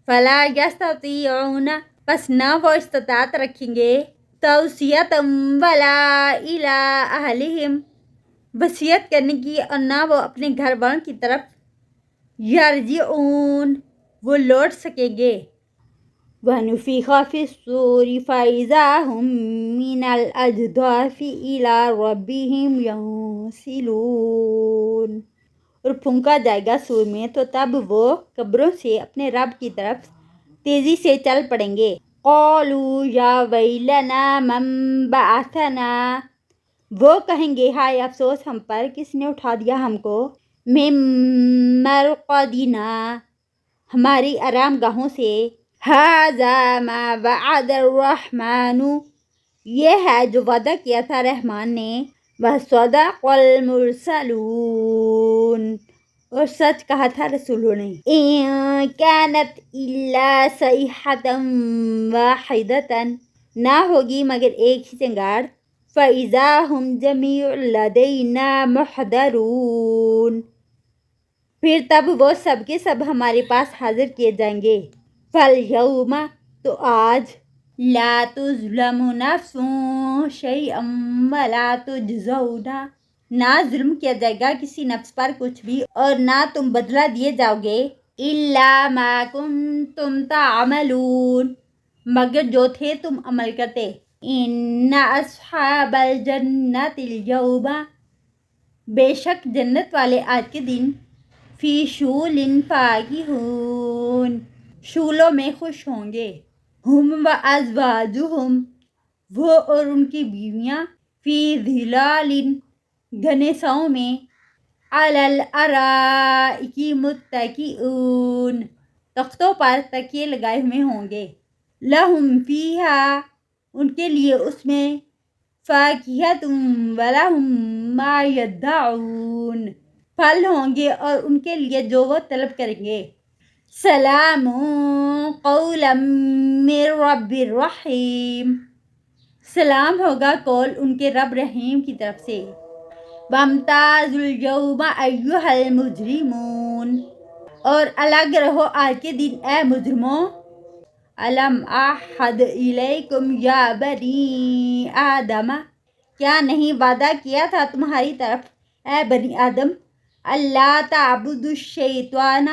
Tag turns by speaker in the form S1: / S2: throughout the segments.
S1: فلا یستطیعون، پس نہ وہ استطاعت رکھیں گے، توصیتم ولا الی اہلہم، وصیت کرنے کی، اور نہ وہ اپنے گھر والوں کی طرف، یرجعون، وہ لوٹ سکیں گے۔ وَنُفِخَ فِي الصُّورِ فَإِذَا هُم مِّنَ الْأَجْدَاثِ إِلَىٰ رَبِّهِمْ يَنسِلُونَ، اور پھونکا جائے گا سور میں تو تب وہ قبروں سے اپنے رب کی طرف تیزی سے چل پڑیں گے۔ قَالُوا يَا وَيْلَنَا مَن بَعَثَنَا، وہ کہیں گے ہائے افسوس ہم پر، کس نے اٹھا دیا ہم کو، مِن مَرْقَدِنَا، ہماری آرام گاہوں سے، هَٰذَا مَا وَعَدَ الرَّحْمَٰنُ، یہ ہے جو وعدہ کیا تھا رحمان نے، وَصَدَقَ الْمُرْسَلُونَ، اور سچ کہا تھا رسولوں نے، إِن كَانَتْ إِلَّا صَيْحَةً وَاحِدَةً، نہ ہوگی مگر ایک ہی چنگاڑ، فَإِذَا هُمْ جَمِيعٌ لَدَيْنَا مُحْضَرُونَ، پھر تب وہ سب کے سب ہمارے پاس حاضر کیے جائیں گے۔ فَالْيَوْمَ، تو آج، لَا تُظْلَمُ نَفْسٌ شَيْئًا وَلَا تُجْزَوْنَ، نہ ظلم کیا جائے گا کسی نفس پر کچھ بھی، اور نہ تم بدلہ دیے جاؤ گے، إِلَّا مَا كُنتُمْ تَعْمَلُونَ، مگر جو تھے تم عمل کرتے، إِنَّ أَصْحَابَ الْجَنَّةِ الْيَوْمَ، بے شک جنت والے آج کے دن، فِي شُغُلٍ فَاكِهُونَ، شغلوں میں خوش ہوں گے، ہم وَأَزْوَاجُهُمْ، وہ اور ان کی بیویاں، فِي ظِلَالٍ، گھنے ساؤں میں، عَلَى الْأَرَائِكِ مُتَّكِئُونَ، تختوں پر تکیے لگائے ہوئے ہوں گے، لَهُمْ فِيهَا، ان کے لیے اس میں، فَاكِهَةٌ وَلَهُمْ مَا يَدَّعُونَ، پھل ہوں گے اور ان کے لیے جو وہ طلب کریں گے، سلام قولا من رب الرحیم، سلام ہوگا قول ان کے رب رحیم کی طرف سے۔ وَامْتَازُوا الْيَوْمَ أَيُّهَا الْمُجْرِمُونَ، اور الگ رہو آج کے دن اے مجرموں، أَلَمْ أَعْهَدْ إِلَيْكُمْ يَا بَنِي آدَمَ، کیا نہیں وعدہ کیا تھا تمہاری طرف اے بنی آدم، أَلَّا تَعْبُدُوا الشَّيْطَانَ،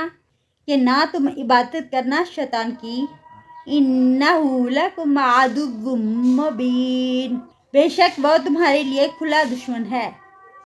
S1: کہ نہ تم عبادت کرنا شیطان کی، إِنَّهُ لَكُمْ عَدُوٌّ مُّبِینٌ، بے شک وہ تمہارے لیے کھلا دشمن ہے۔